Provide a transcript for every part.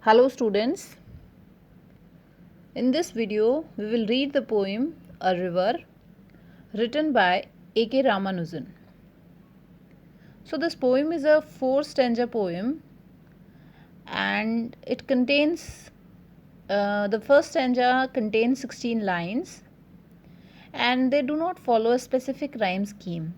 Hello students, in this video we will read the poem A River written by A.K. Ramanujan. So this poem is a 4 stanza poem and it contains, the first stanza contains 16 lines and they do not follow a specific rhyme scheme.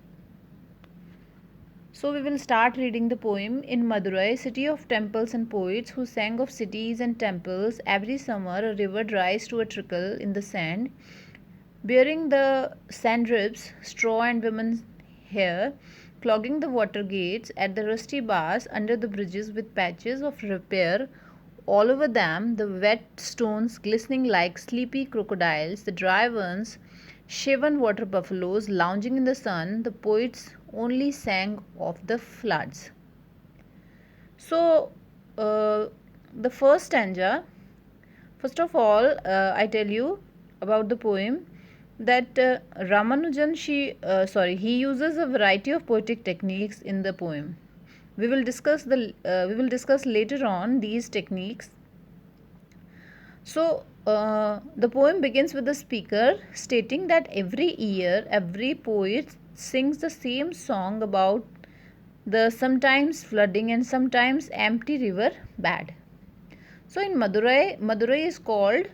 So we will start reading the poem. In Madurai, city of temples and poets who sang of cities and temples, every summer a river dries to a trickle in the sand, bearing the sand ribs, straw and women's hair, clogging the water gates at the rusty bars under the bridges with patches of repair all over them, the wet stones glistening like sleepy crocodiles, the dry ones shaven water buffaloes lounging in the sun. The poets only sang of the floods. So, the first stanza, first of all, I tell you about the poem that Ramanujan, he uses a variety of poetic techniques in the poem. We will discuss later on these techniques. So, the poem begins with the speaker stating that every year, every poet sings the same song about the sometimes flooding and sometimes empty river bed. So, in Madurai is called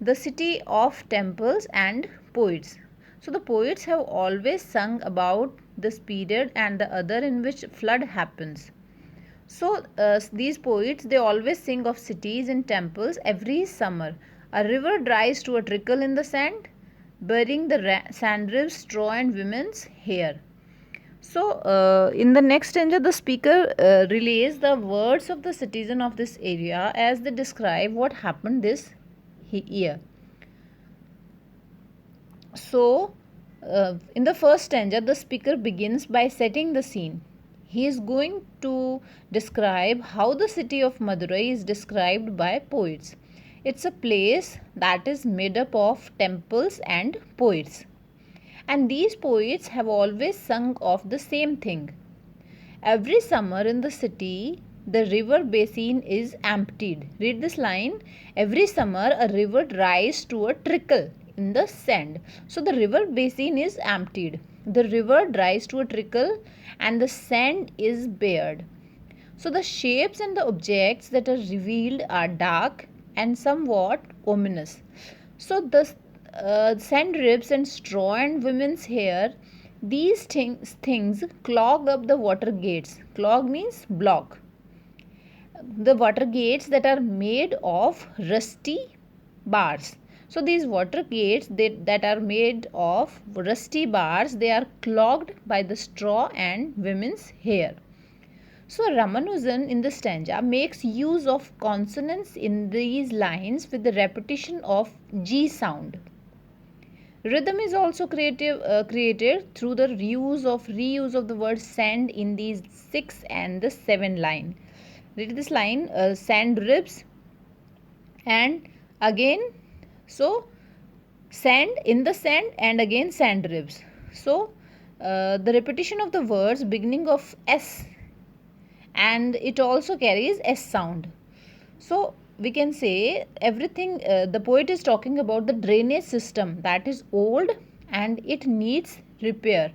the city of temples and poets. So, the poets have always sung about this period and the other in which flood happens. So, these poets, they always sing of cities and temples every summer. A river dries to a trickle in the sand, burying the sand ribs, straw and women's hair. So, in the next stanza, the speaker relays the words of the citizen of this area as they describe what happened this year. So, in the first stanza, the speaker begins by setting the scene. He is going to describe how the city of Madurai is described by poets. It's a place that is made up of temples and poets. And these poets have always sung of the same thing. Every summer in the city, the river basin is emptied. Read this line. Every summer, a river dries to a trickle in the sand. So, the river basin is emptied. The river dries to a trickle and the sand is bared. So, the shapes and the objects that are revealed are dark and somewhat ominous. So, the sand ribs and straw and women's hair, these things clog up the water gates. Clog means block. The water gates that are made of rusty bars. So these water gates that are made of rusty bars, they are clogged by the straw and women's hair. So Ramanujan in the stanza makes use of consonants in these lines with the repetition of G sound. Rhythm is also created through the reuse of the word sand in these 6 and the 7 line. Read this line, sand ribs and again, so sand in the sand and again sand ribs. So the repetition of the words beginning of S and it also carries S sound. So we can say everything, the poet is talking about the drainage system that is old and it needs repair.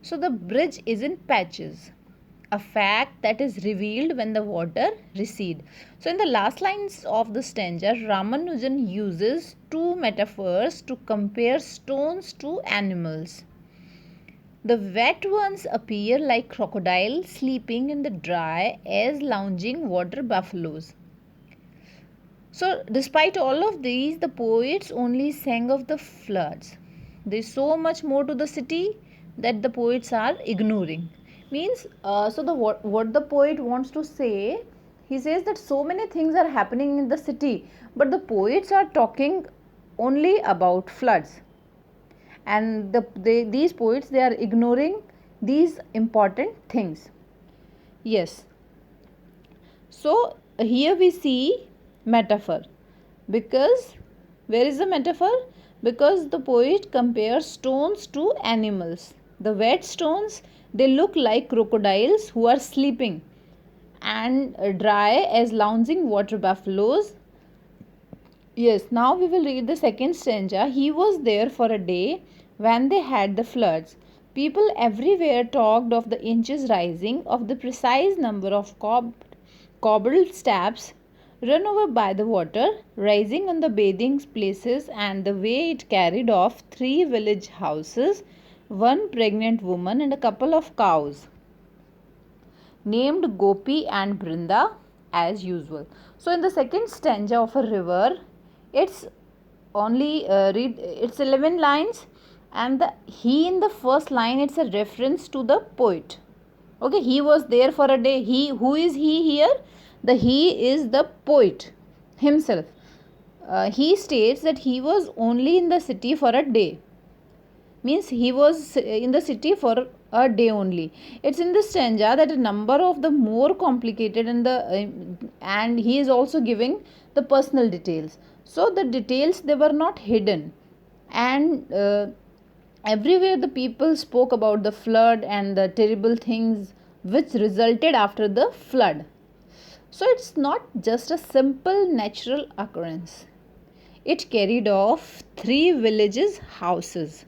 So the bridge is in patches, a fact that is revealed when the water recedes. So in the last lines of the stanza, Ramanujan uses two metaphors to compare stones to animals. The wet ones appear like crocodiles sleeping in the dry as lounging water buffaloes. So, despite all of these, the poets only sang of the floods. There is so much more to the city that the poets are ignoring. Means, what the poet wants to say, he says that so many things are happening in the city, but the poets are talking only about floods. And these poets, they are ignoring these important things. Yes. So, here we see metaphor, because where is the metaphor? Because the poet compares stones to animals. The wet stones, they look like crocodiles who are sleeping, and dry as lounging water buffaloes. Yes, now we will read the second stanza. He was there for a day when they had the floods. People everywhere talked of the inches rising, of the precise number of cobbled steps run over by the water, rising on the bathing places, and the way it carried off 3 village houses, one pregnant woman, and a couple of cows named Gopi and Brinda as usual. So in the second stanza of a river, it's only it's 11 lines, and the he in the first line, it's a reference to the poet. Okay, he was there for a day. He, who is he here? The he is the poet himself. He states that he was only in the city for a day, means he was in the city for a day only. It's in the stanza that a number of the more complicated and he is also giving the personal details. So the details, they were not hidden, and everywhere the people spoke about the flood and the terrible things which resulted after the flood. So it's not just a simple natural occurrence. It carried off 3 villages' houses.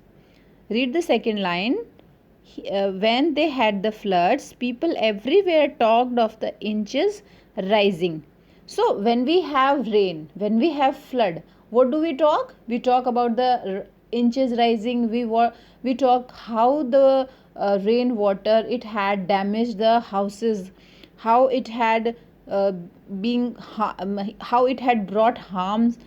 Read the second line. When they had the floods, people everywhere talked of the inches rising. So when we have rain, when we have flood, what do we talk? We talk about the inches rising. We talk how the rain water, it had damaged the houses, how it had how it had brought harms,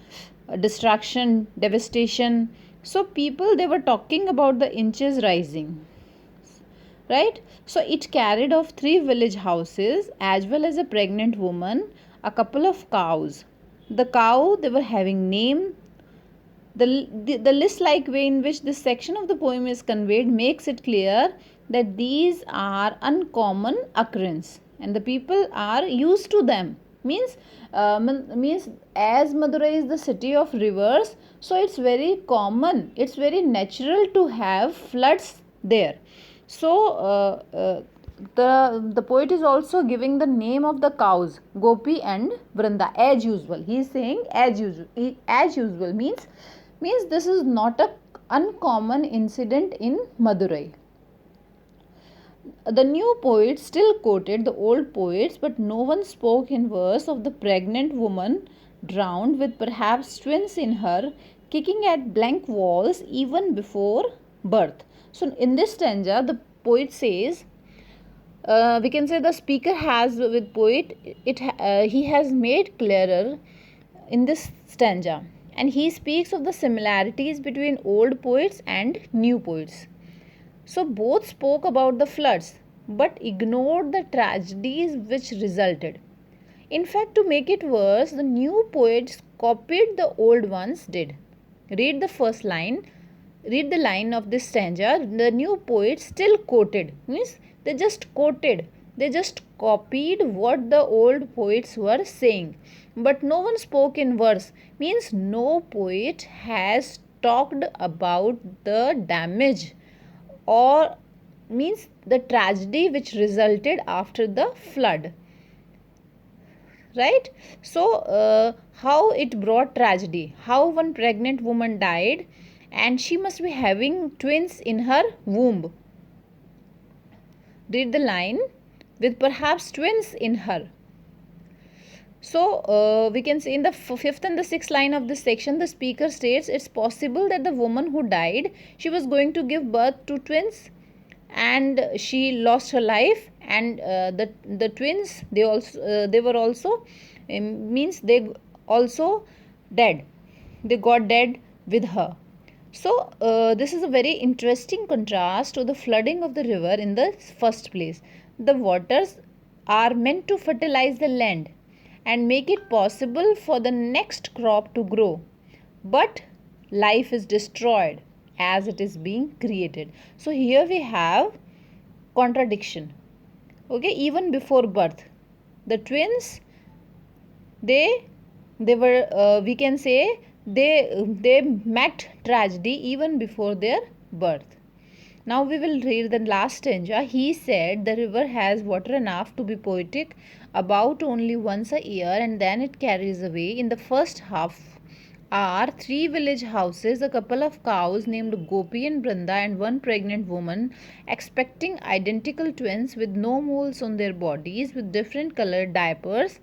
destruction, devastation. So people, they were talking about the inches rising, right? So it carried off 3 village houses as well as a pregnant woman, a couple of cows. The cow, they were having name. The list-like way in which this section of the poem is conveyed makes it clear that these are uncommon occurrence and the people are used to them. Means as Madurai is the city of rivers, so it's very common, it's very natural to have floods there. So the poet is also giving the name of the cows, Gopi and Vrinda, as usual. He is saying as usual. As usual means this is not a uncommon incident in Madurai. The new poet still quoted the old poets, but no one spoke in verse of the pregnant woman drowned with perhaps twins in her, kicking at blank walls even before birth. So in this stanza, the poet says, we can say the speaker has with poet, he has made clearer in this stanza, and he speaks of the similarities between old poets and new poets. So both spoke about the floods but ignored the tragedies which resulted. In fact, to make it worse, the new poets copied the old ones did. Read the first line. Read the line of this stanza. The new poets still quoted. Means they just quoted. They just copied what the old poets were saying. But no one spoke in verse. Means no poet has talked about the damage or means the tragedy which resulted after the flood, right? So how it brought tragedy, how one pregnant woman died and she must be having twins in her womb. Read the line, with perhaps twins in her. So we can see in the fifth and the sixth line of this section, the speaker states it's possible that the woman who died, she was going to give birth to twins and she lost her life, and the twins, they were also means they also dead, they got dead with her. So this is a very interesting contrast to the flooding of the river in the first place. The waters are meant to fertilize the land and make it possible for the next crop to grow, but life is destroyed as it is being created. So here we have contradiction. Okay, even before birth, the twins, they were we can say they met tragedy even before their birth. Now we will read the last stanza. He said the river has water enough to be poetic, about only once a year and then it carries away. In the first half are three village houses, a couple of cows named Gopi and Branda, and one pregnant woman expecting identical twins with no moles on their bodies with different colored diapers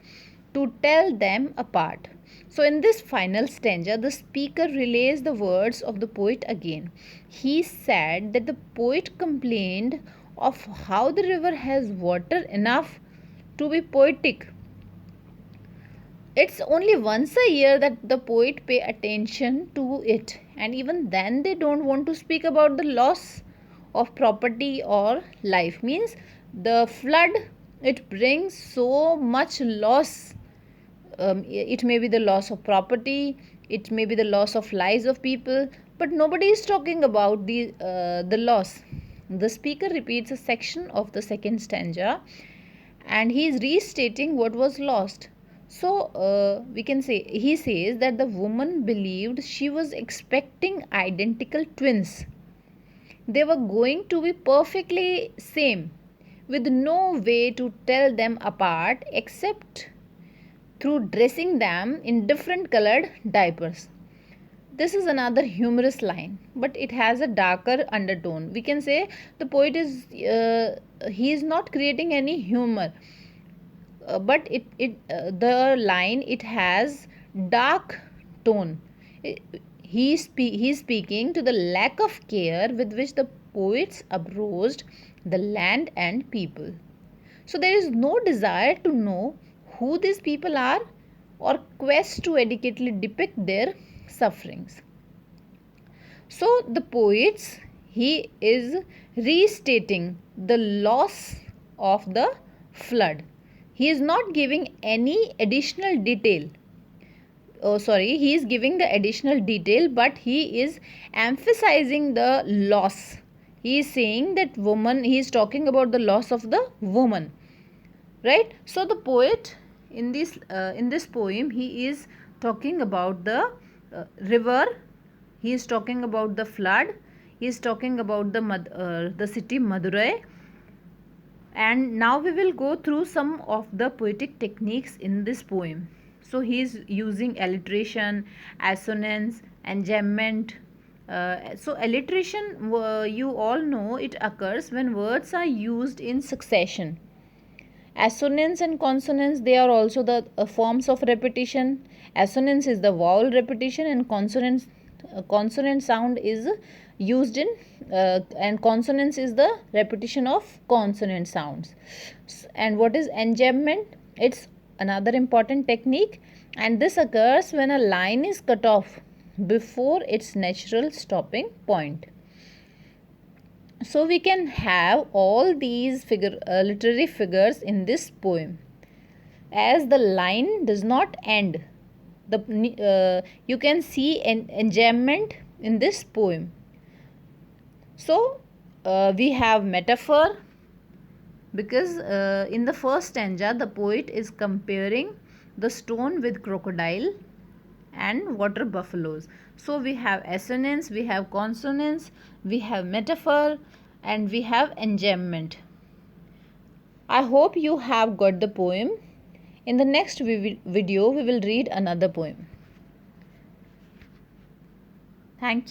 to tell them apart. So, in this final stanza, the speaker relays the words of the poet again. He said that the poet complained of how the river has water enough to be poetic. It's only once a year that the poet pay attention to it, and even then they don't want to speak about the loss of property or life. Means the flood, it brings so much loss. It may be the loss of property, it may be the loss of lives of people, but nobody is talking about the loss. The speaker repeats a section of the second stanza and he is restating what was lost. So we can say, he says that the woman believed she was expecting identical twins. They were going to be perfectly same, with no way to tell them apart except through dressing them in different colored diapers. This is another humorous line, but it has a darker undertone. We can say the poet is he is not creating any humor, but the line, it has dark tone. He is speaking to the lack of care with which the poets approached the land and people. So there is no desire to know who these people are or quest to adequately depict their sufferings. So the poets, he is restating the loss of the flood. He is not giving any additional detail. He is giving the additional detail, but he is emphasizing the loss. He is saying that woman, he is talking about the loss of the woman, right? So the poet in this poem, he is talking about the river, he is talking about the flood, he is talking about the city Madurai. And now we will go through some of the poetic techniques in this poem. So he is using alliteration, assonance, enjambment. So alliteration, you all know, it occurs when words are used in succession. Assonance and consonance, they are also the forms of repetition. Assonance is the vowel repetition, and consonant sound is used in and consonance is the repetition of consonant sounds. And what is enjambment? It's another important technique, and this occurs when a line is cut off before its natural stopping point. So we can have all these literary figures in this poem. As the line does not end, you can see an enjambment in this poem. So we have metaphor, because in the first stanza the poet is comparing the stone with crocodile and water buffaloes. So we have assonance, we have consonance, we have metaphor, and we have enjambment. I hope you have got the poem. In the next video we will read another poem. Thank you.